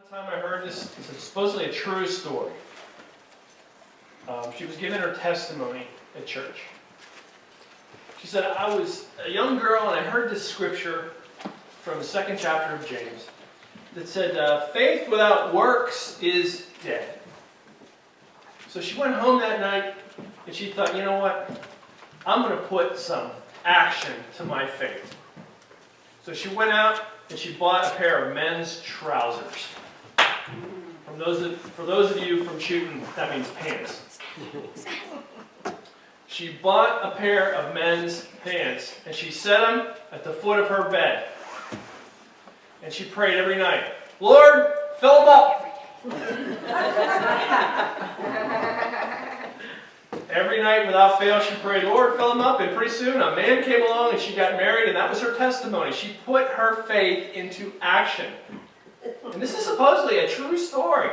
time I heard this, it's supposedly a true story. She was giving her testimony at church. She said, I was a young girl and I heard this scripture from the 2nd chapter of James that said, faith without works is dead. So she went home that night and she thought, you know what? I'm going to put some action to my faith. So she went out and she bought a pair of men's trousers. For those of you from shooting, that means pants. She bought a pair of men's pants and she set them at the foot of her bed. And she prayed every night, Lord, fill them up. Every night without fail she prayed, Lord, fill them up. And pretty soon a man came along and she got married, and that was her testimony. She put her faith into action. And this is supposedly a true story.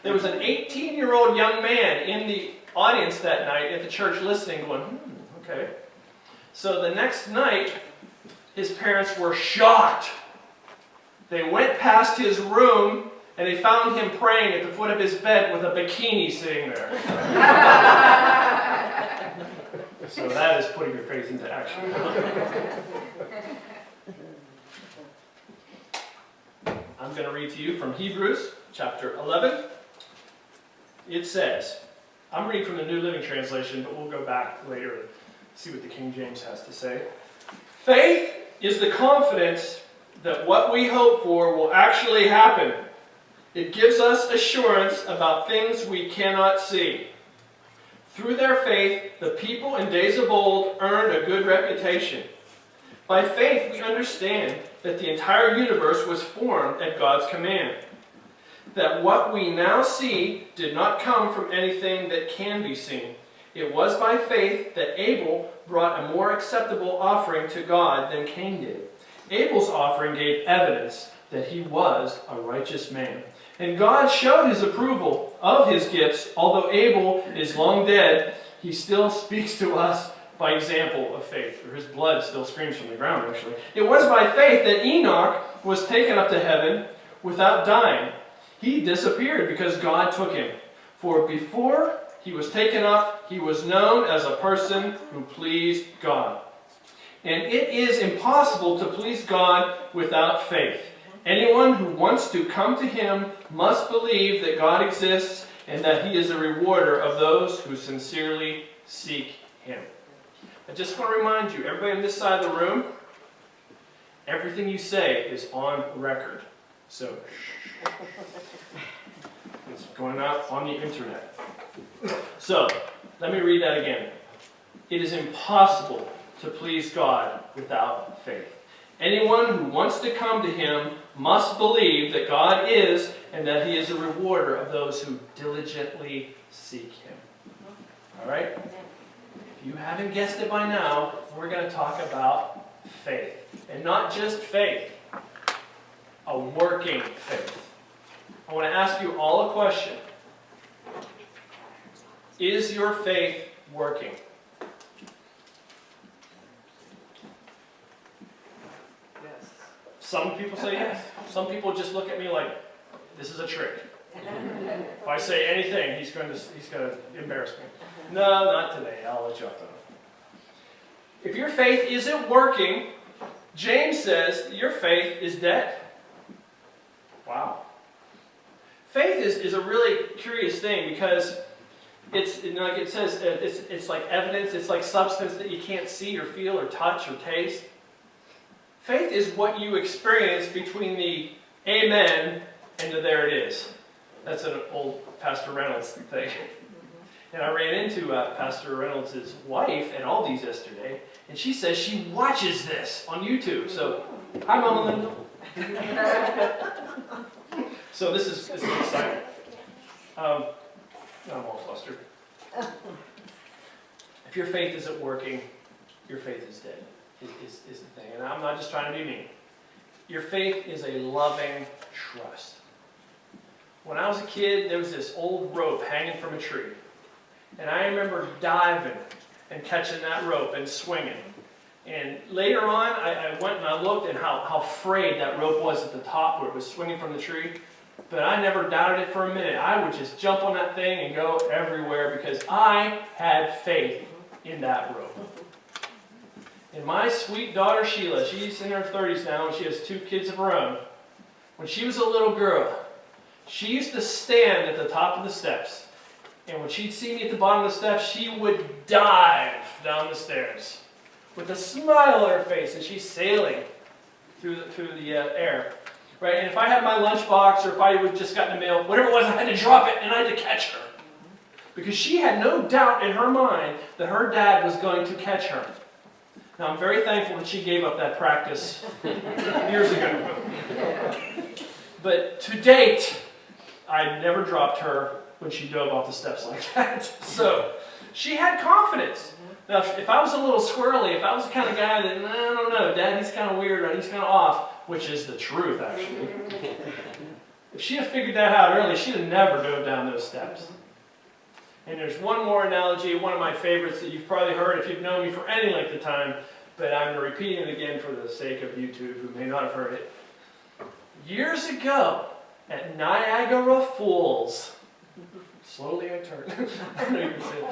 There was an 18-year-old young man in the audience that night at the church listening, going, okay. So the next night, his parents were shocked. They went past his room and they found him praying at the foot of his bed with a bikini sitting there. So that is putting your faith into action. I'm going to read to you from Hebrews chapter 11. It says, I'm reading from the New Living Translation, but we'll go back later and see what the King James has to say. Faith is the confidence that what we hope for will actually happen. It gives us assurance about things we cannot see. Through their faith, the people in days of old earned a good reputation. By faith, we understand that the entire universe was formed at God's command. That what we now see did not come from anything that can be seen. It was by faith that Abel brought a more acceptable offering to God than Cain did. Abel's offering gave evidence that he was a righteous man. And God showed his approval of his gifts. Although Abel is long dead, he still speaks to us by example of faith. Or his blood still screams from the ground, actually. It was by faith that Enoch was taken up to heaven without dying. He disappeared because God took him. For before he was taken up, he was known as a person who pleased God. And it is impossible to please God without faith. Anyone who wants to come to him must believe that God exists and that he is a rewarder of those who sincerely seek him. I just want to remind you, everybody on this side of the room, everything you say is on record. So, it's going out on the internet. So, let me read that again. It is impossible to please God without faith. Anyone who wants to come to him must believe that God is and that he is a rewarder of those who diligently seek him. All right? If you haven't guessed it by now, we're going to talk about faith. And not just faith, a working faith. I want to ask you all a question. Is your faith working? Yes. Some people say yes. Some people just look at me like, this is a trick. If I say anything, he's going to embarrass me. No, not today. I'll let you off the hook. If your faith isn't working, James says that your faith is dead. Wow. Faith is a really curious thing because it's like it says, it's like evidence, it's like substance that you can't see or feel or touch or taste. Faith is what you experience between the amen and the there it is. That's an old Pastor Reynolds thing. And I ran into Pastor Reynolds' wife at Aldi's yesterday, and she says she watches this on YouTube. So, hi, Mama Linda. So this is exciting. I'm all flustered. If your faith isn't working, your faith is dead, is the thing. And I'm not just trying to be mean. Your faith is a loving trust. When I was a kid, there was this old rope hanging from a tree. And I remember diving and catching that rope and swinging. And later on, I went and I looked at how frayed that rope was at the top where it was swinging from the tree. But I never doubted it for a minute. I would just jump on that thing and go everywhere because I had faith in that rope. And my sweet daughter Sheila, she's in her 30s now and she has 2 kids of her own. When she was a little girl, she used to stand at the top of the steps. And when she'd see me at the bottom of the steps, she would dive down the stairs with a smile on her face, and she's sailing through the air. Right? And if I had my lunchbox, or if I would just gotten the mail, whatever it was, I had to drop it and I had to catch her. Because she had no doubt in her mind that her dad was going to catch her. Now, I'm very thankful that she gave up that practice years ago. But to date, I never dropped her when she dove off the steps like that. So, she had confidence. Now, if I was a little squirrely, if I was the kind of guy that, I don't know, Dad, he's kind of weird, or he's kind of off, which is the truth, actually. If she had figured that out early, she'd have never dove down those steps. And there's one more analogy, one of my favorites that you've probably heard if you've known me for any length of time, but I'm repeating it again for the sake of YouTube who may not have heard it. Years ago, at Niagara Falls, slowly I turn. I know you can say it.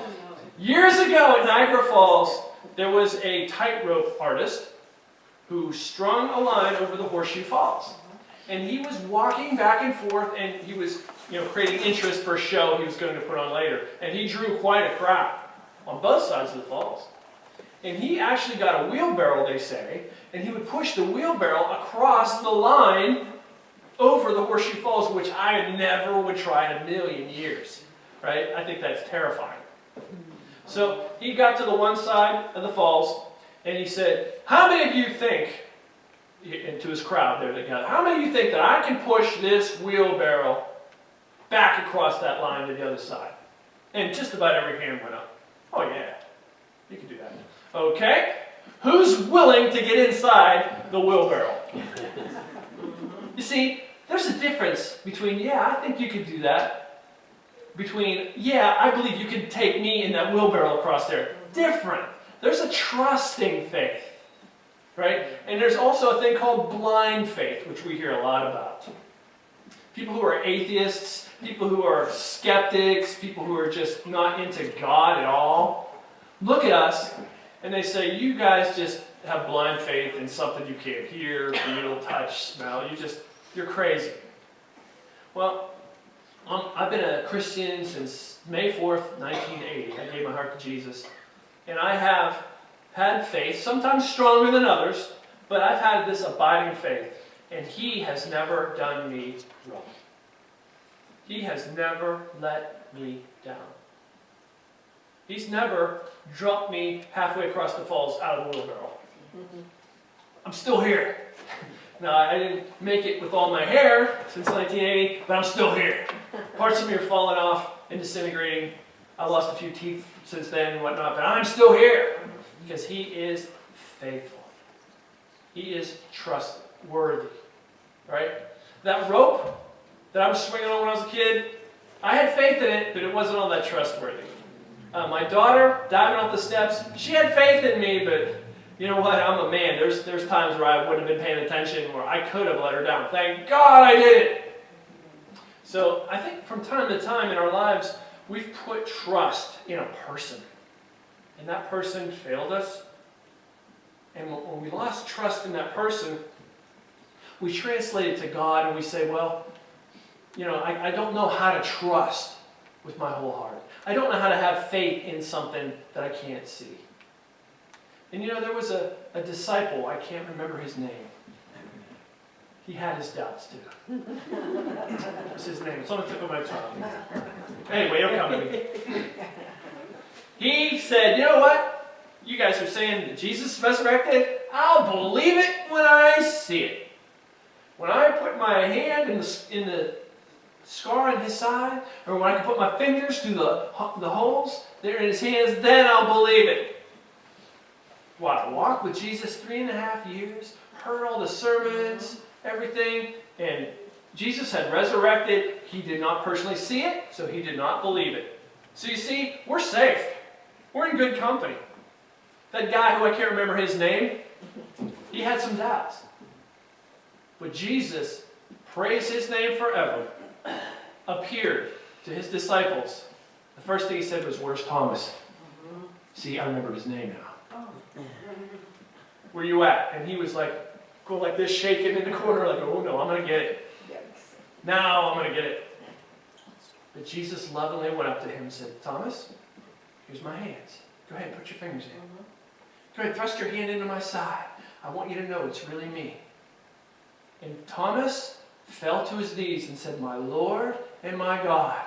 Years ago at Niagara Falls, there was a tightrope artist who strung a line over the Horseshoe Falls. And he was walking back and forth, and he was creating interest for a show he was going to put on later. And he drew quite a crowd on both sides of the falls. And he actually got a wheelbarrow, they say, and he would push the wheelbarrow across the line over the Horseshoe Falls, which I never would try in a million years. Right? I think that's terrifying. So he got to the one side of the falls, and he said, how many of you think, and to his crowd there that gathered, how many of you think that I can push this wheelbarrow back across that line to the other side? And just about every hand went up. Oh yeah, you can do that. Okay, who's willing to get inside the wheelbarrow? You see, there's a difference between, yeah, I think you could do that, between, yeah, I believe you can take me in that wheelbarrow across there. Different. There's a trusting faith, right? And there's also a thing called blind faith, which we hear a lot about. People who are atheists, people who are skeptics, people who are just not into God at all, look at us and they say, you guys just have blind faith in something you can't hear, feel, touch, smell. You're crazy. Well, I've been a Christian since May 4th, 1980. I gave my heart to Jesus. And I have had faith, sometimes stronger than others, but I've had this abiding faith. And He has never done me wrong. He has never let me down. He's never dropped me halfway across the falls out of the wheelbarrow. I'm still here. Now, I didn't make it with all my hair since 1980, but I'm still here. Parts of me are falling off and disintegrating. I lost a few teeth since then and whatnot, but I'm still here because He is faithful. He is trustworthy. Right? That rope that I was swinging on when I was a kid, I had faith in it, but it wasn't all that trustworthy. My daughter, diving off the steps, she had faith in me, but you know what? I'm a man. There's times where I wouldn't have been paying attention, where I could have let her down. Thank God I did it. So I think from time to time in our lives, we've put trust in a person. And that person failed us. And when we lost trust in that person, we translate it to God and we say, well, I don't know how to trust with my whole heart. I don't know how to have faith in something that I can't see. And there was a disciple, I can't remember his name. He had his doubts too. What's his name? It's on the tip of my tongue. Anyway, it'll come to me. He said, you know what? You guys are saying that Jesus resurrected? I'll believe it when I see it. When I put my hand in the scar in his side, or when I can put my fingers through the holes there in his hands, then I'll believe it. What, I walked with Jesus 3.5 years, heard all the sermons, everything, and Jesus had resurrected. He did not personally see it, so he did not believe it. So you see, we're safe. We're in good company. That guy who I can't remember his name, he had some doubts. But Jesus, praise His name forever, appeared to his disciples, the first thing he said was, "Where's Thomas?" See, I remember his name now. "Where you at?" And he was like, going like this, shaking in the corner, like, "Oh no, I'm going to get it. Now I'm going to get it." But Jesus lovingly went up to him and said, "Thomas, here's my hands. Go ahead, put your fingers in. Go ahead, thrust your hand into my side. I want you to know it's really me." And Thomas fell to his knees and said, "My Lord and my God."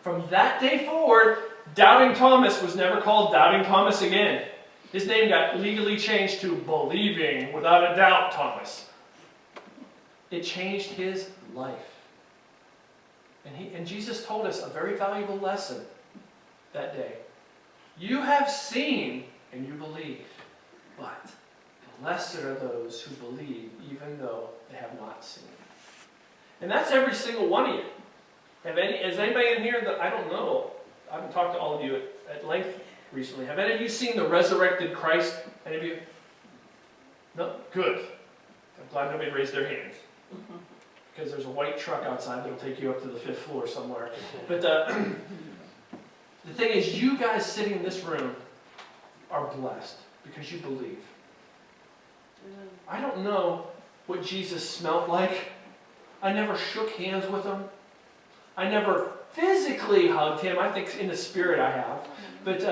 From that day forward, Doubting Thomas was never called Doubting Thomas again. His name got legally changed to Believing Without a Doubt Thomas. It changed his life. And Jesus told us a very valuable lesson that day. You have seen and you believe, but blessed are those who believe even though they have not seen. And that's every single one of you. Is anybody in here that, I don't know, I haven't talked to all of you at length recently. Have any of you seen the resurrected Christ? Any of you? No? Good. I'm glad nobody raised their hands. Because there's a white truck outside that'll take you up to the 5th floor somewhere. But the thing is, you guys sitting in this room are blessed because you believe. I don't know what Jesus smelled like. I never shook hands with him. I never physically hugged him. I think in the spirit I have. But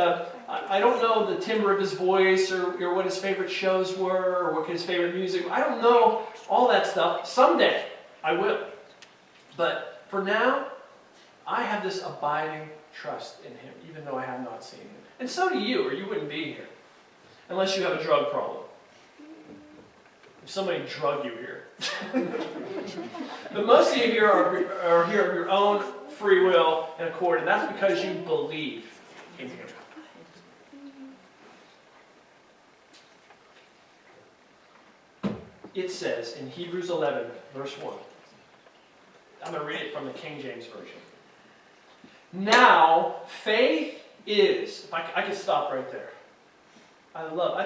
I don't know the timbre of his voice or what his favorite shows were or what his favorite music. I don't know all that stuff. Someday I will. But for now, I have this abiding trust in him, even though I have not seen him. And so do you, or you wouldn't be here. Unless you have a drug problem. If somebody drugged you here. But most of you here are here of your own free will and accord, and that's because you believe in him. It says in Hebrews 11, verse 1. I'm going to read it from the King James Version. Now, faith is... If I could stop right there. I love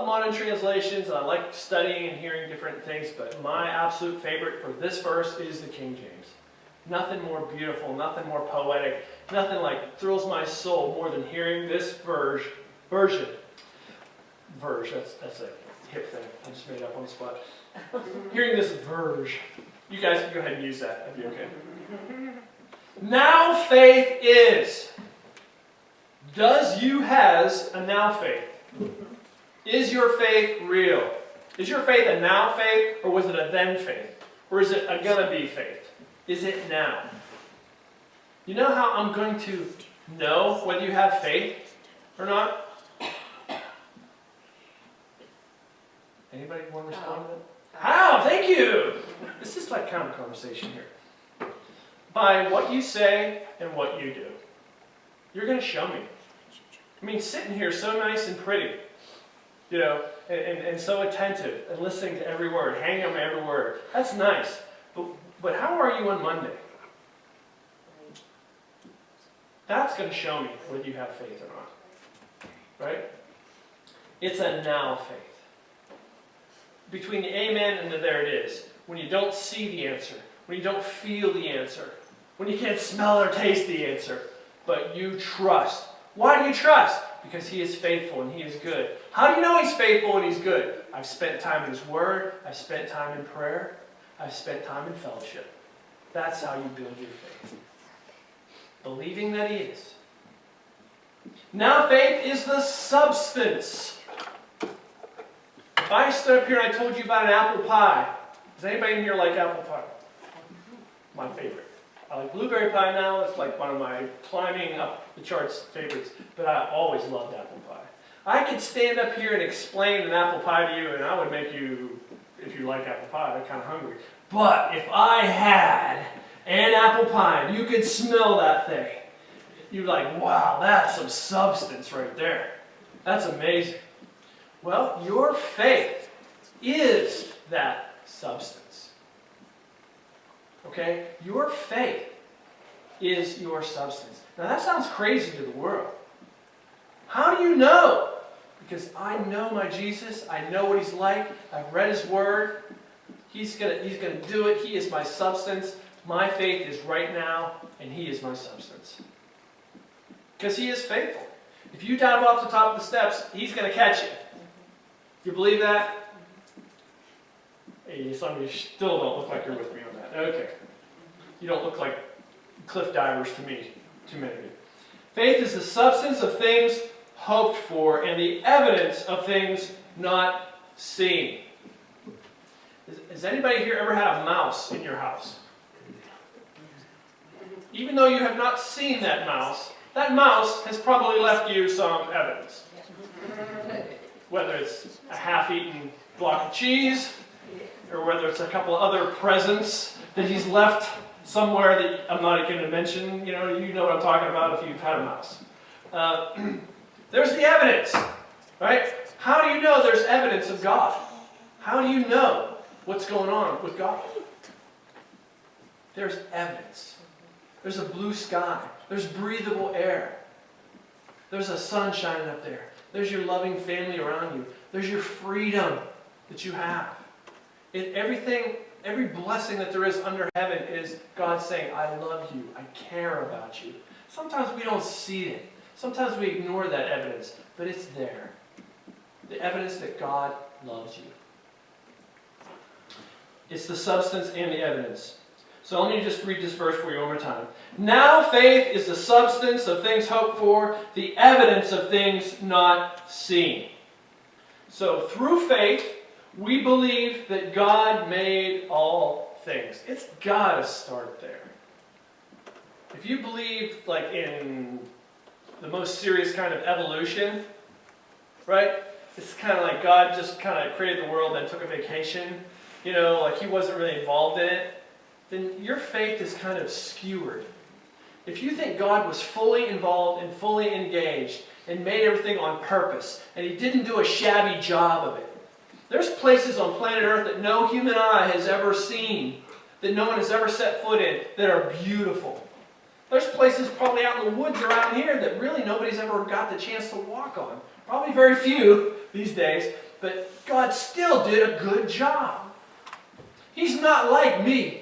modern translations, and I like studying and hearing different things, but my absolute favorite for this verse is the King James. Nothing more beautiful, nothing more poetic, nothing like thrills my soul more than hearing this version. That's a hip thing. I just made it up on the spot. Hearing this verse. You guys can go ahead and use that. That'd be okay. Now faith is. Does you has a now faith? Is your faith real? Is your faith a now faith, or was it a then faith? Or is it a gonna be faith? Is it now? You know how I'm going to know whether you have faith or not? Anybody want to respond to that? How? Thank you! This is like kind of a conversation here. By what you say and what you do. You're going to show me. I mean, sitting here so nice and pretty, you know, and so attentive and listening to every word, hanging on every word. That's nice. But how are you on Monday? That's going to show me whether you have faith or not. Right? It's a now faith. Between the amen and the there it is. When you don't see the answer. When you don't feel the answer. When you can't smell or taste the answer. But you trust. Why do you trust? Because he is faithful and he is good. How do you know he's faithful and he's good? I've spent time in his word. I've spent time in prayer. I've spent time in fellowship. That's how you build your faith. Believing that he is. Now faith is the substance. If I stood up here and I told you about an apple pie, does anybody in here like apple pie? My favorite. I like blueberry pie now. It's like one of my climbing up the charts favorites. But I always loved apple pie. I could stand up here and explain an apple pie to you, and I would make you, if you like apple pie, I'm kind of hungry. But if I had an apple pie and you could smell that thing, you'd be like, wow, that's some substance right there. That's amazing. Well, your faith is that substance. Okay? Your faith is your substance. Now that sounds crazy to the world. How do you know? Because I know my Jesus. I know what he's like. I've read his word. He's gonna do it. He is my substance. My faith is right now, and He is my substance. Because He is faithful. If you dive off the top of the steps, He's going to catch you. You believe that? Hey, some of you still don't look like you're with me on that. Okay. You don't look like cliff divers to me. Too many of you. Faith is the substance of things hoped for and the evidence of things not seen. Has anybody here ever had a mouse in your house? Even though you have not seen that mouse has probably left you some evidence. Whether it's a half-eaten block of cheese, or whether it's a couple of other presents that he's left somewhere that I'm not going to mention. You know what I'm talking about if you've had a mouse. There's the evidence, right? How do you know there's evidence of God? How do you know what's going on with God? There's evidence. There's a blue sky. There's breathable air. There's a sun shining up there. There's your loving family around you. There's your freedom that you have. Every blessing that there is under heaven is God saying, I love you. I care about you. Sometimes we don't see it. Sometimes we ignore that evidence, but it's there. The evidence that God loves you. It's the substance and the evidence. So let me just read this verse for you one more time. Now faith is the substance of things hoped for, the evidence of things not seen. So through faith, we believe that God made all things. It's got to start there. If you believe like in the most serious kind of evolution, right? It's kind of like God just kind of created the world and took a vacation. Like He wasn't really involved in it. Then your faith is kind of skewered. If you think God was fully involved and fully engaged and made everything on purpose, and He didn't do a shabby job of it, there's places on planet Earth that no human eye has ever seen, that no one has ever set foot in, that are beautiful. There's places probably out in the woods around here that really nobody's ever got the chance to walk on. Probably very few these days, but God still did a good job. He's not like me.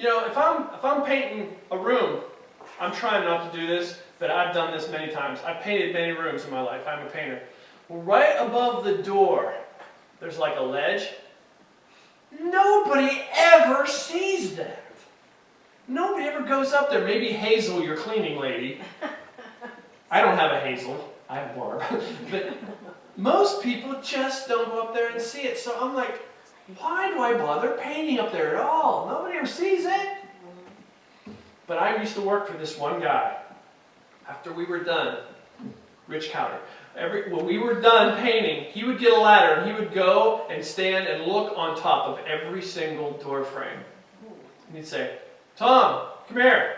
If I'm painting a room, I'm trying not to do this, but I've done this many times. I've painted many rooms in my life. I'm a painter. Right above the door, there's like a ledge. Nobody ever sees that. Nobody ever goes up there. Maybe Hazel, your cleaning lady. I don't have a Hazel. I have Barb. But most people just don't go up there and see it. So I'm like, why do I bother painting up there at all? Nobody ever sees it. But I used to work for this one guy. After we were done, Rich Cowder. When we were done painting, he would get a ladder and he would go and stand and look on top of every single door frame. And he'd say, Tom, come here.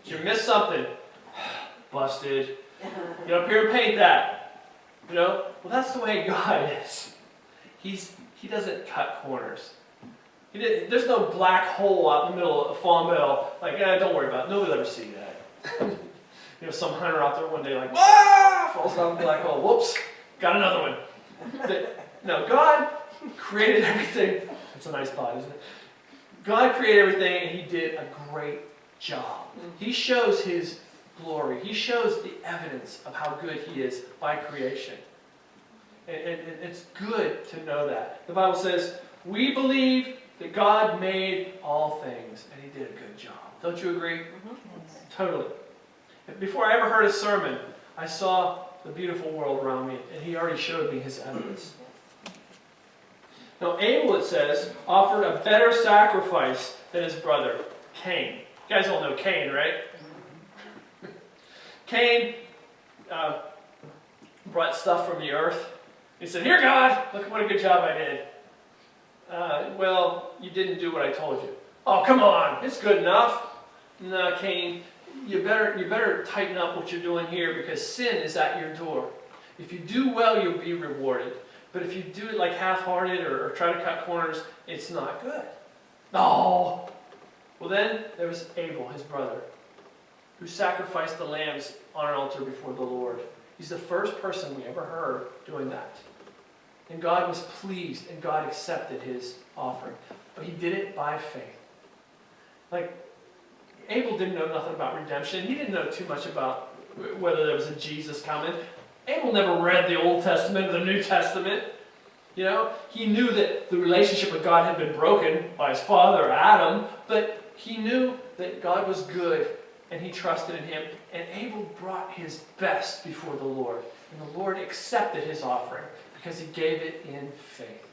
You missed something. Busted. Get up here and paint that. Well, that's the way God is. He doesn't cut corners. There's no black hole out in the middle of Fawn Mill. Like, don't worry about it. Nobody will ever see that. Some hunter out there one day like, falls down the black hole. Whoops, got another one. No, God created everything. It's a nice thought, isn't it? God created everything, and He did a great job. He shows His glory. He shows the evidence of how good He is by creation. And it's good to know that. The Bible says, we believe that God made all things, and He did a good job. Don't you agree? Mm-hmm. Totally. Before I ever heard a sermon, I saw the beautiful world around me, and He already showed me His evidence. Now, Abel, it says, offered a better sacrifice than his brother, Cain. You guys all know Cain, right? Cain brought stuff from the earth. He said, here, God, look what a good job I did. Well, you didn't do what I told you. Oh, come on, it's good enough. No, Cain, you better tighten up what you're doing here because sin is at your door. If you do well, you'll be rewarded. But if you do it like half-hearted or try to cut corners, it's not good. Oh! Well then, there was Abel, his brother, who sacrificed the lambs on an altar before the Lord. He's the first person we ever heard doing that. And God was pleased, and God accepted his offering. But he did it by faith. Like, Abel didn't know nothing about redemption. He didn't know too much about whether there was a Jesus coming. Abel never read the Old Testament or the New Testament. You know, he knew that the relationship with God had been broken by his father, Adam, but he knew that God was good, and he trusted in him. And Abel brought his best before the Lord. And the Lord accepted his offering because he gave it in faith.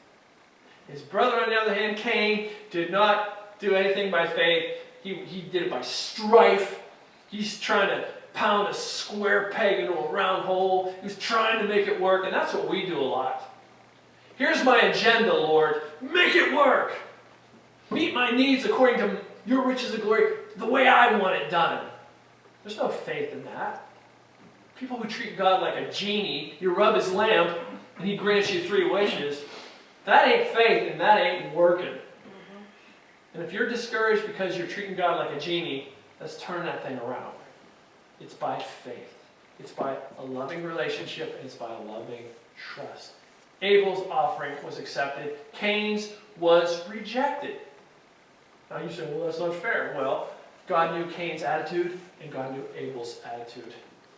His brother, on the other hand, Cain, did not do anything by faith. He did it by strife. He's trying to pound a square peg into a round hole. He's trying to make it work, and that's what we do a lot. Here's my agenda, Lord. Make it work. Meet my needs according to your riches and glory, the way I want it done. There's no faith in that. People who treat God like a genie, you rub his lamp, and he grants you 3 wishes. That ain't faith, and that ain't working. And if you're discouraged because you're treating God like a genie, let's turn that thing around. It's by faith. It's by a loving relationship, and it's by a loving trust. Abel's offering was accepted. Cain's was rejected. Now you say, well, that's not fair. Well, God knew Cain's attitude, and God knew Abel's attitude.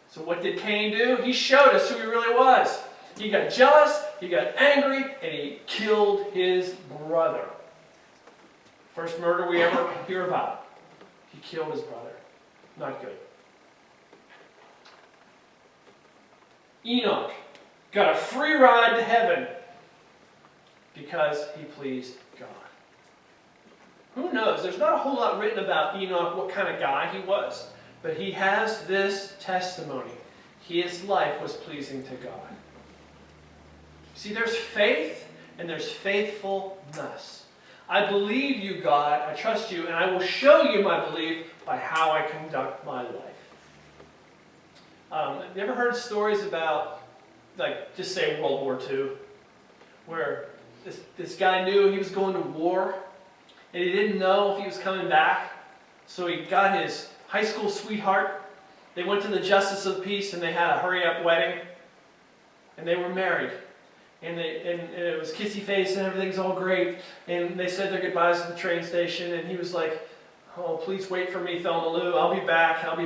So what did Cain do? He showed us who he really was. He got jealous, he got angry, and he killed his brother. First murder we ever hear about. He killed his brother. Not good. Enoch got a free ride to heaven because he pleased God. Who knows? There's not a whole lot written about Enoch, what kind of guy he was. But he has this testimony. His life was pleasing to God. See, there's faith and there's faithfulness. I believe you, God. I trust you, and I will show you my belief by how I conduct my life. Have you ever heard stories about, like, just say World War II, where this guy knew he was going to war, and he didn't know if he was coming back, so he got his high school sweetheart. They went to the Justice of the Peace, and they had a hurry-up wedding, and they were married. And it was kissy face and everything's all great. And they said their goodbyes at the train station. And he was like, oh, please wait for me, Thelma Lou. I'll be back. I'll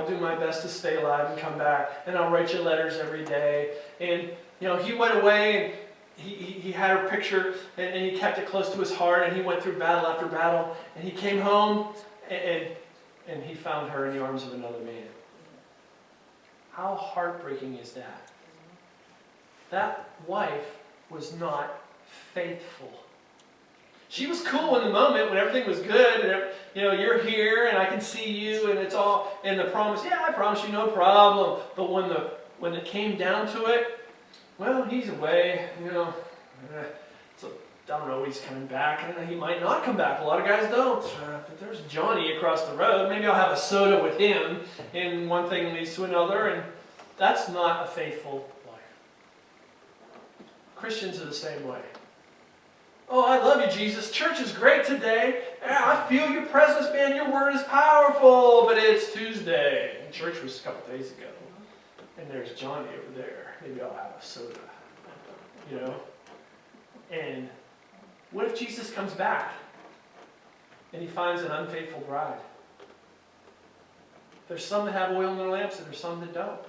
do my best to stay alive and come back. And I'll write you letters every day. And, you know, he went away and he had her picture and he kept it close to his heart. And he went through battle after battle. And he came home and he found her in the arms of another man. How heartbreaking is that? That wife was not faithful. She was cool in the moment when everything was good, and you know, you're here and I can see you, and it's all in the promise. Yeah, I promise you, no problem. But when it came down to it, well, he's away. You know, so I don't know when he's coming back. He might not come back. A lot of guys don't. But there's Johnny across the road. Maybe I'll have a soda with him, and one thing leads to another, and that's not a faithful. Christians are the same way. Oh, I love you, Jesus. Church is great today. Yeah, I feel your presence, man. Your word is powerful. But it's Tuesday. And church was a couple days ago. And there's Johnny over there. Maybe I'll have a soda. You know? And what if Jesus comes back and he finds an unfaithful bride? There's some that have oil in their lamps and there's some that don't.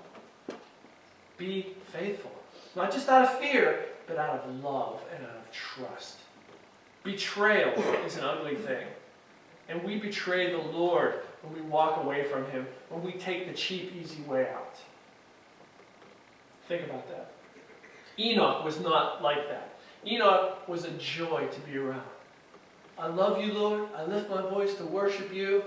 Be faithful. Not just out of fear, but out of love and out of trust. Betrayal is an ugly thing. And we betray the Lord when we walk away from him, when we take the cheap, easy way out. Think about that. Enoch was not like that. Enoch was a joy to be around. I love you, Lord. I lift my voice to worship you.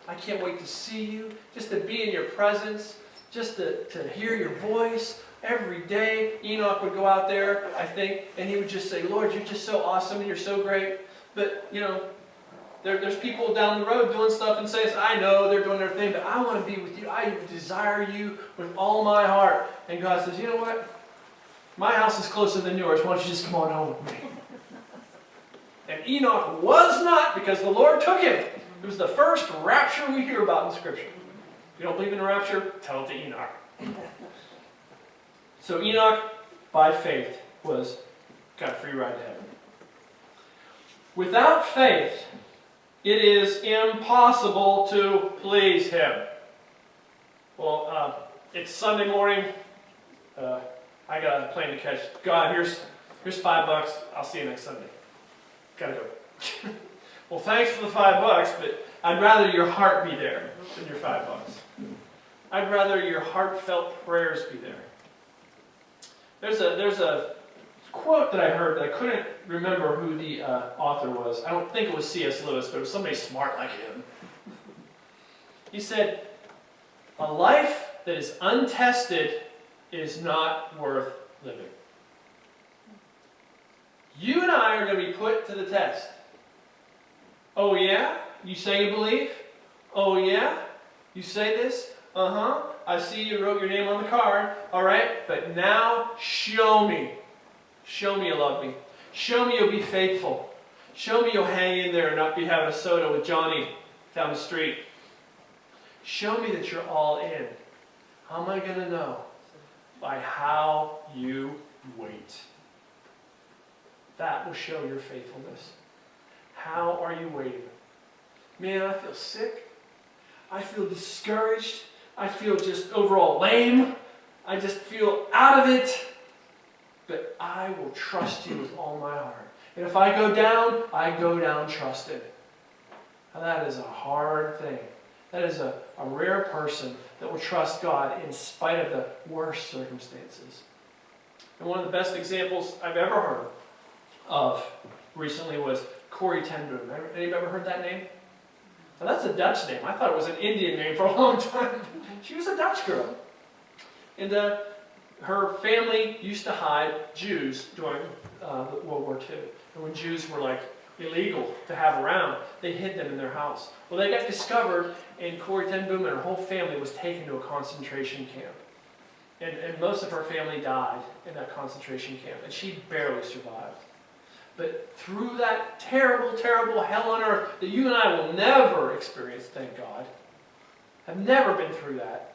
I can't wait to see you, just to be in your presence, just to hear your voice. Every day, Enoch would go out there, I think, and he would just say, Lord, you're just so awesome and you're so great. But, you know, there's people down the road doing stuff and says, I know they're doing their thing, but I want to be with you. I desire you with all my heart. And God says, you know what? My house is closer than yours. Why don't you just come on home with me? And Enoch was not, because the Lord took him. It was the first rapture we hear about in Scripture. If you don't believe in the rapture, tell it to Enoch. So Enoch, by faith, was got a free ride to heaven. Without faith, it is impossible to please Him. Well, it's Sunday morning. I got a plane to catch. God, here's $5. I'll see you next Sunday. Gotta go. Well, thanks for the $5, but I'd rather your heart be there than your $5. I'd rather your heartfelt prayers be there. There's a quote that I heard that I couldn't remember who the author was. I don't think it was C.S. Lewis, but it was somebody smart like him. He said, "A life that is untested is not worth living." You and I are going to be put to the test. Oh yeah? You say you believe? Oh yeah? You say this? Uh-huh. I see you wrote your name on the card. All right, but now show me. Show me you love me. Show me you'll be faithful. Show me you'll hang in there and not be having a soda with Johnny down the street. Show me that you're all in. How am I going to know? By how you wait. That will show your faithfulness. How are you waiting? Man, I feel sick. I feel discouraged. I feel just overall lame. I just feel out of it. But I will trust you with all my heart. And if I go down trusted. Now that is a hard thing. That is a rare person that will trust God in spite of the worst circumstances. And one of the best examples I've ever heard of recently was Corrie ten Boom. Anybody ever heard that name? Now that's a Dutch name. I thought it was an Indian name for a long time. She was a Dutch girl. And her family used to hide Jews during World War II. And when Jews were like illegal to have around, they hid them in their house. Well, they got discovered, and Corrie ten Boom and her whole family was taken to a concentration camp. And most of her family died in that concentration camp, and she barely survived. But through that terrible, terrible hell on earth that you and I will never experience, thank God, have never been through that,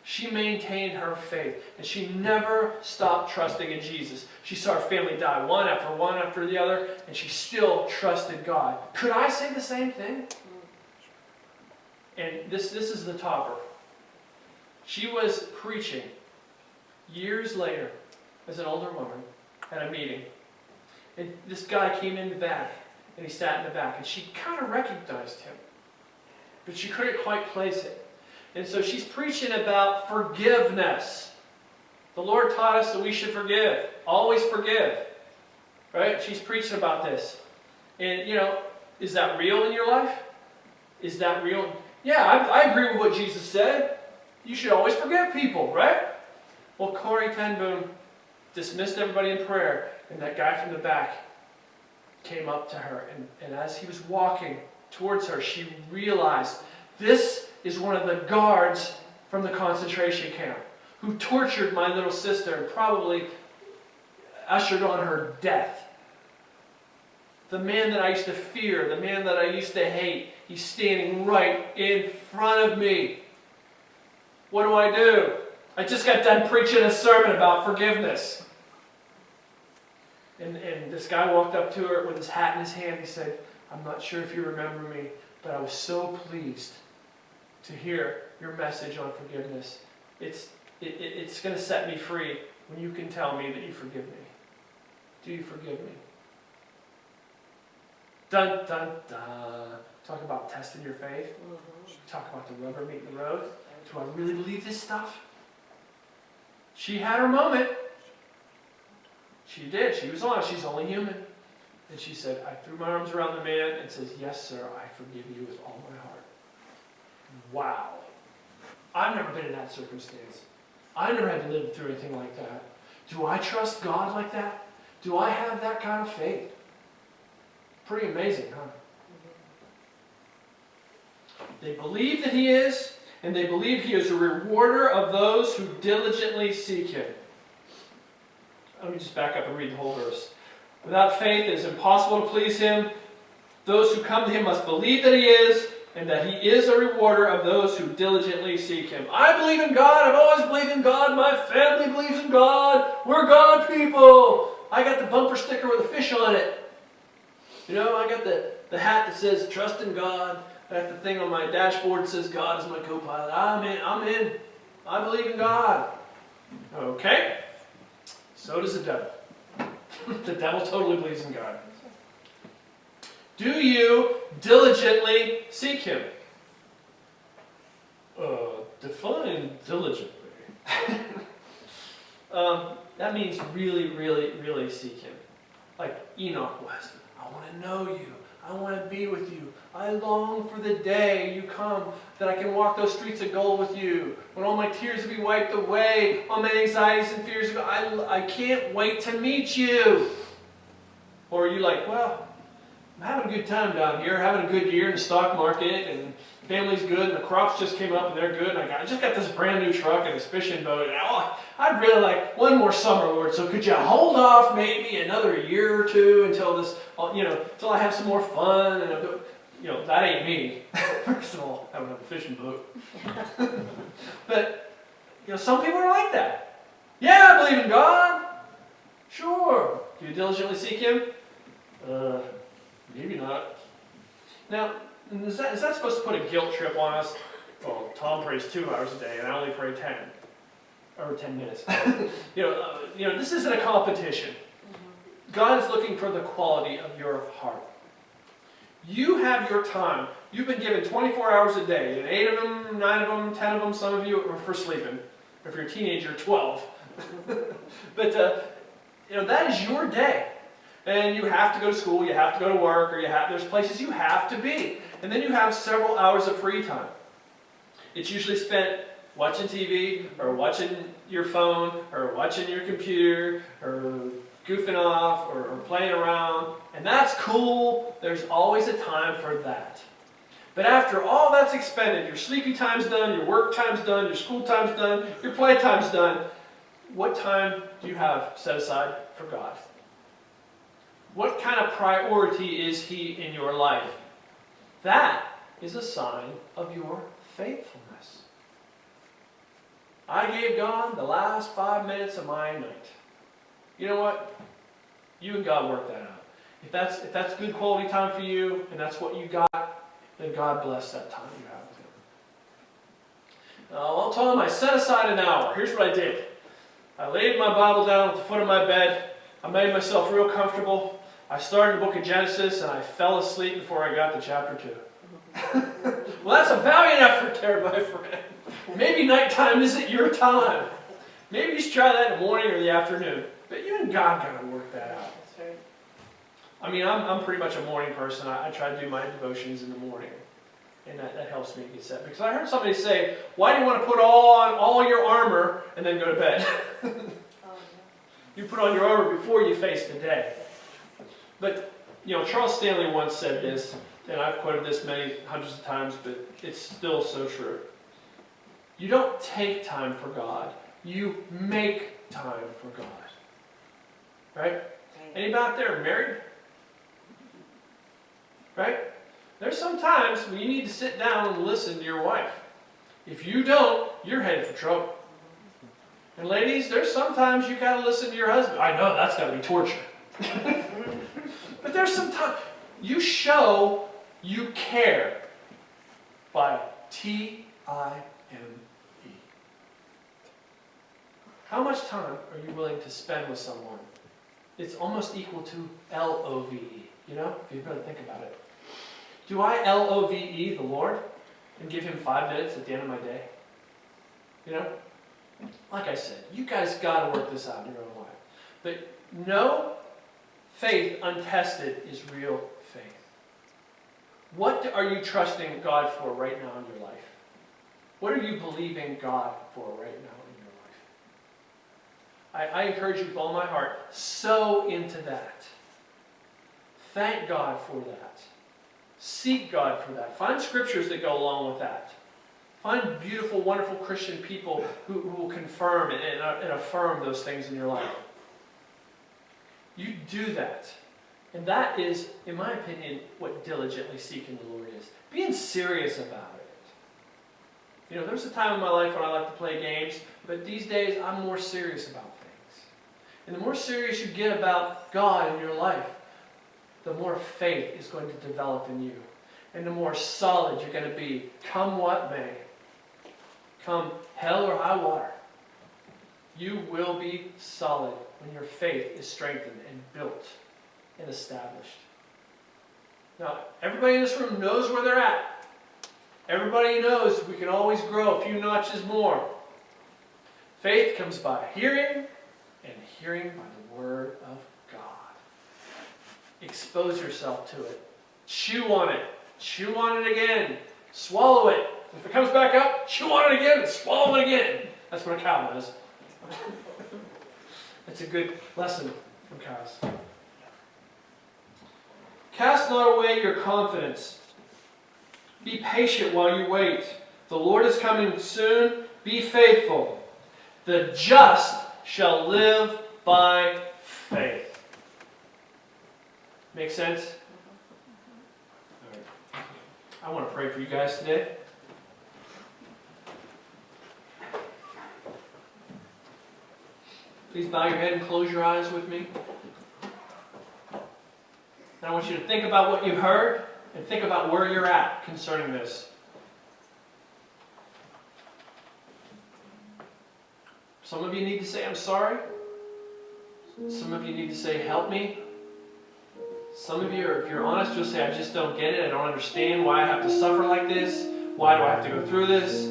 she maintained her faith, and she never stopped trusting in Jesus. She saw her family die one after the other, and she still trusted God. Could I say the same thing? And this is the topper. She was preaching years later as an older woman at a meeting. And this guy came in the back, and he sat in the back, and she kind of recognized him. But she couldn't quite place it. And so she's preaching about forgiveness. The Lord taught us that we should forgive. Always forgive. Right? She's preaching about this. And, is that real in your life? Is that real? Yeah, I agree with what Jesus said. You should always forgive people, right? Well, Corrie ten Boom dismissed everybody in prayer, and that guy from the back came up to her. And as he was walking towards her, she realized this is one of the guards from the concentration camp who tortured my little sister and probably ushered on her death. The man that I used to fear, the man that I used to hate, he's standing right in front of me. What do? I just got done preaching a sermon about forgiveness. And this guy walked up to her with his hat in his hand. He said, "I'm not sure if you remember me, but I was so pleased to hear your message on forgiveness. It's going to set me free when you can tell me that you forgive me. Do you forgive me?" Dun, dun, dun. Talk about testing your faith. Talk about the rubber meeting the road. Do I really believe this stuff? She had her moment. She did. She was honest. She's only human. And she said, I threw my arms around the man and says, "Yes, sir, I forgive you with all my heart." Wow. I've never been in that circumstance. I never had to live through anything like that. Do I trust God like that? Do I have that kind of faith? Pretty amazing, huh? They believe that He is, and they believe He is a rewarder of those who diligently seek Him. Let me just back up and read the whole verse. Without faith, it is impossible to please Him. Those who come to Him must believe that He is, and that He is a rewarder of those who diligently seek Him. I believe in God. I've always believed in God. My family believes in God. We're God people. I got the bumper sticker with a fish on it. You know, I got the hat that says trust in God. I got the thing on my dashboard that says God is my co-pilot. I'm in. I believe in God. Okay. So does the devil. The devil totally believes in God. Do you diligently seek him? Define diligently. That means really, really, really seek him. Like Enoch was. I want to know you. I want to be with you. I long for the day you come that I can walk those streets of gold with you. When all my tears will be wiped away, all my anxieties and fears will go. I can't wait to meet you. Or are you like, well, I'm having a good time down here, having a good year in the stock market, and family's good, and the crops just came up and they're good, and I just got this brand new truck and this fishing boat, and I'd really like one more summer, Lord, so could you hold off maybe another year or two until this, until I have some more fun, and that ain't me. First of all, I don't have a fishing boat. But, some people are like that. Yeah, I believe in God. Sure. Do you diligently seek him? Maybe not. Now, is that supposed to put a guilt trip on us? Well, Tom prays 2 hours a day, and I only pray 10. Or 10 minutes. This isn't a competition. God is looking for the quality of your heart. You have your time. You've been given 24 hours a day, and 8 of them, 9 of them, 10 of them, some of you are for sleeping. If you're a teenager, 12. But, that is your day. And you have to go to school, you have to go to work, or there's places you have to be. And then you have several hours of free time. It's usually spent watching TV, or watching your phone, or watching your computer, or goofing off, or playing around. And that's cool. There's always a time for that. But after all that's expended, your sleepy time's done, your work time's done, your school time's done, your play time's done, what time do you have set aside for God? What kind of priority is he in your life? That is a sign of your faithfulness. I gave God the last 5 minutes of my night. You know what? You and God work that out. If that's good quality time for you, and that's what you got, then God bless that time you have with him. I'll tell him I set aside an hour. Here's what I did. I laid my Bible down at the foot of my bed. I made myself real comfortable. I started the book of Genesis, and I fell asleep before I got to chapter 2. Well, that's a valiant effort there, my friend. Maybe nighttime isn't your time. Maybe you should try that in the morning or the afternoon. But you and God got to work that out. That's right. I mean, I'm pretty much a morning person. I try to do my devotions in the morning. And that helps me get set. Because I heard somebody say, why do you want to put on all your armor and then go to bed? You put on your armor before you face the day. But, Charles Stanley once said this, and I've quoted this many hundreds of times, but it's still so true. You don't take time for God. You make time for God. Right? Anybody out there married? Right? There's some times when you need to sit down and listen to your wife. If you don't, you're headed for trouble. And ladies, there's sometimes you got to listen to your husband. I know, that's got to be torture. But there's some time you show you care by Time. How much time are you willing to spend with someone? It's almost equal to LOVE, if you really think about it. Do I LOVE the Lord and give him 5 minutes at the end of my day? Like I said, you guys got to work this out in your own life. But no faith untested is real faith. What are you trusting God for right now in your life? What are you believing God for right now in your life? I encourage you with all my heart, sow into that. Thank God for that. Seek God for that. Find scriptures that go along with that. Find beautiful, wonderful Christian people who will confirm and affirm those things in your life. You do that. And that is, in my opinion, what diligently seeking the Lord is. Being serious about it. There's a time in my life when I like to play games, but these days I'm more serious about things. And the more serious you get about God in your life, the more faith is going to develop in you. And the more solid you're going to be, come what may. Come hell or high water. You will be solid when your faith is strengthened and built and established. Now, everybody in this room knows where they're at. Everybody knows we can always grow a few notches more. Faith comes by hearing, and hearing by the Word of God. Expose yourself to it. Chew on it. Chew on it again. Swallow it. If it comes back up, chew on it again and swallow it again. That's what a cow does. That's a good lesson from cows. Cast not away your confidence. Be patient while you wait. The Lord is coming soon. Be faithful. The just shall live by faith. Make sense? All right. I want to pray for you guys today. Please bow your head and close your eyes with me. And I want you to think about what you've heard and think about where you're at concerning this. Some of you need to say, I'm sorry. Some of you need to say, help me. Some of you, if you're honest, you'll say, I just don't get it. I don't understand why I have to suffer like this. Why do I have to go through this?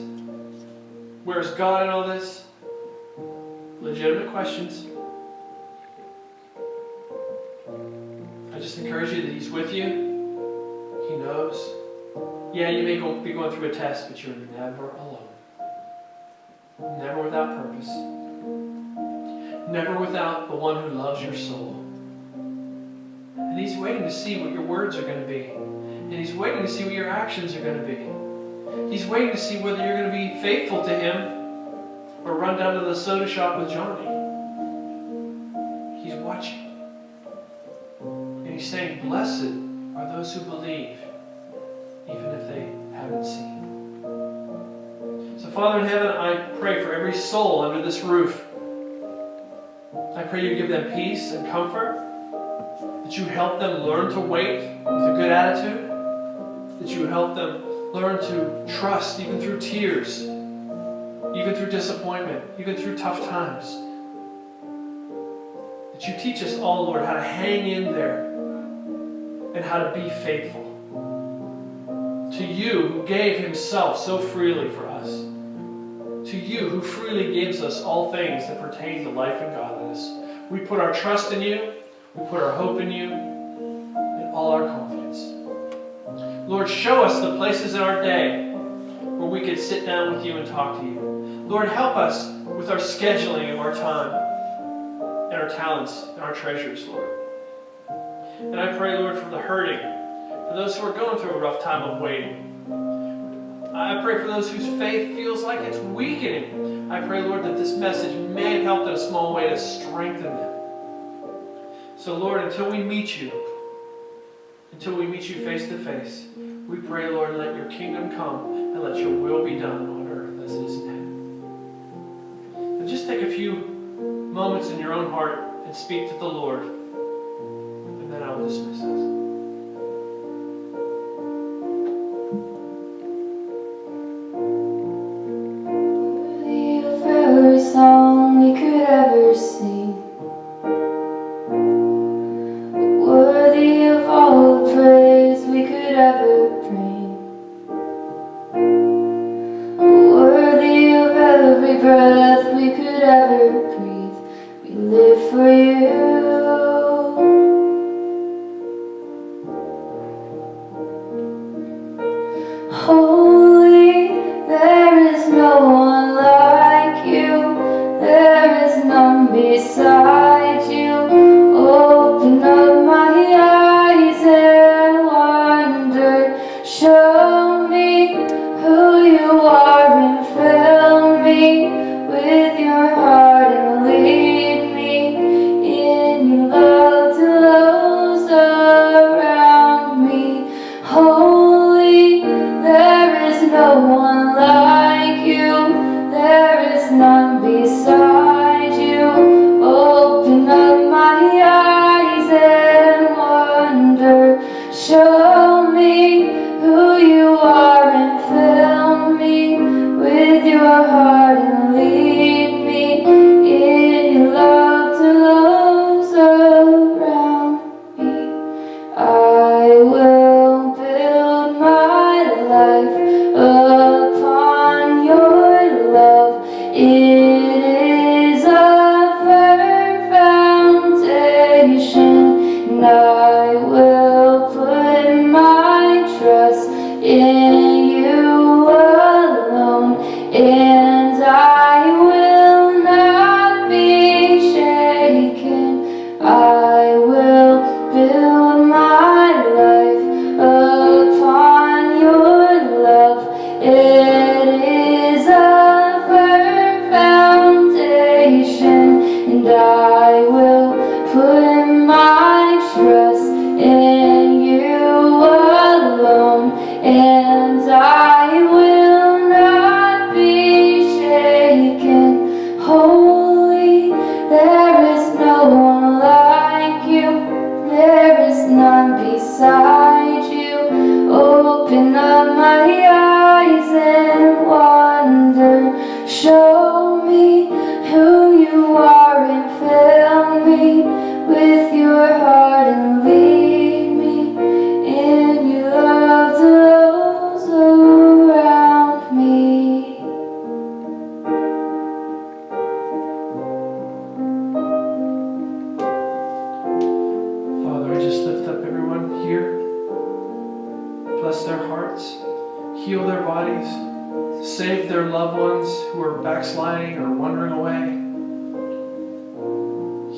Where's God in all this? Legitimate questions. I just encourage you that He's with you. He knows. Yeah, you may be going through a test, but you're never alone. Never without purpose. Never without the one who loves your soul. And He's waiting to see what your words are going to be. And He's waiting to see what your actions are going to be. He's waiting to see whether you're going to be faithful to Him or run down to the soda shop with Johnny. He's watching. And He's saying, blessed are those who believe, even if they haven't seen. So Father in heaven, I pray for every soul under this roof. I pray you give them peace and comfort, that you help them learn to wait with a good attitude, that you help them learn to trust even through tears, even through disappointment, even through tough times. That you teach us all, Lord, how to hang in there and how to be faithful to you who gave Himself so freely for us, to you who freely gives us all things that pertain to life and godliness. We put our trust in you, we put our hope in you, and all our confidence. Lord, show us the places in our day where we could sit down with you and talk to you. Lord, help us with our scheduling of our time and our talents and our treasures, Lord. And I pray, Lord, for the hurting, for those who are going through a rough time of waiting. I pray for those whose faith feels like it's weakening. I pray, Lord, that this message may have helped in a small way to strengthen them. So, Lord, until we meet you face to face, we pray, Lord, let your kingdom come and let your will be done on earth as it is in heaven. And just take a few moments in your own heart and speak to the Lord, and then I will dismiss us. Every song we could ever sing, worthy of all the praise we could ever bring, worthy of every breath we could ever breathe. We live for you. Holy, there is no one like you. There is none beside you. Open up my eyes and wonder I will put my trust in you alone, and I will not be shaken. I will build my life upon your love. It is a firm foundation, and I will put my trust in you alone, and I will not be shaken. Holy, there is no one like you, there is none beside you. Open up my eyes and wonder, show me who you are and fill me with your heart and lead me in your love to those around me. Father, I just lift up everyone here. Bless their hearts, heal their bodies, save their loved ones who are backsliding or wandering away.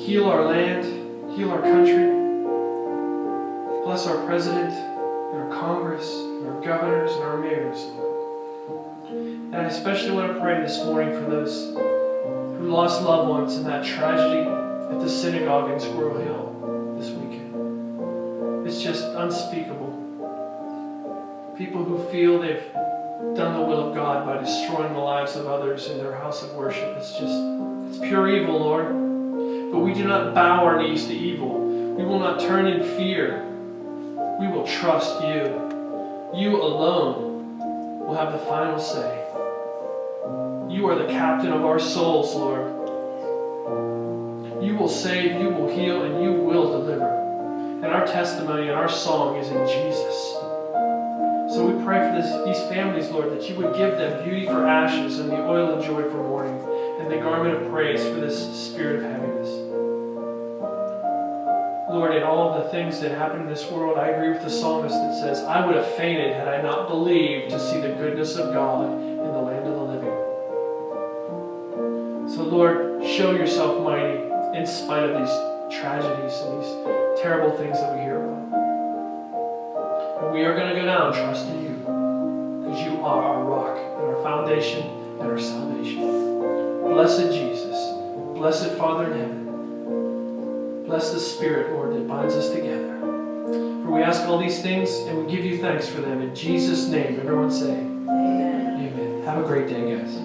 Heal our land, heal our country. Bless our president and our Congress and our governors and our mayors, Lord. And I especially want to pray this morning for those who lost loved ones in that tragedy at the synagogue in Squirrel Hill this weekend. It's just unspeakable. People who feel they've done the will of God by destroying the lives of others in their house of worship. It's pure evil, Lord. But we do not bow our knees to evil. We will not turn in fear. We will trust you. You alone will have the final say. You are the captain of our souls, Lord. You will save, you will heal, and you will deliver. And our testimony and our song is in Jesus. So we pray for these families, Lord, that you would give them beauty for ashes and the oil of joy for mourning and the garment of praise for this spirit of heaviness. Lord, in all of the things that happen in this world, I agree with the psalmist that says, I would have fainted had I not believed to see the goodness of God in the land of the living. So Lord, show yourself mighty in spite of these tragedies and these terrible things that we hear about. We are going to go down trusting you, because you are our rock and our foundation and our salvation. Blessed Jesus, blessed Father in heaven, bless the Spirit, Lord, that binds us together. For we ask all these things and we give you thanks for them. In Jesus' name, everyone say, Amen. Amen. Have a great day, guys.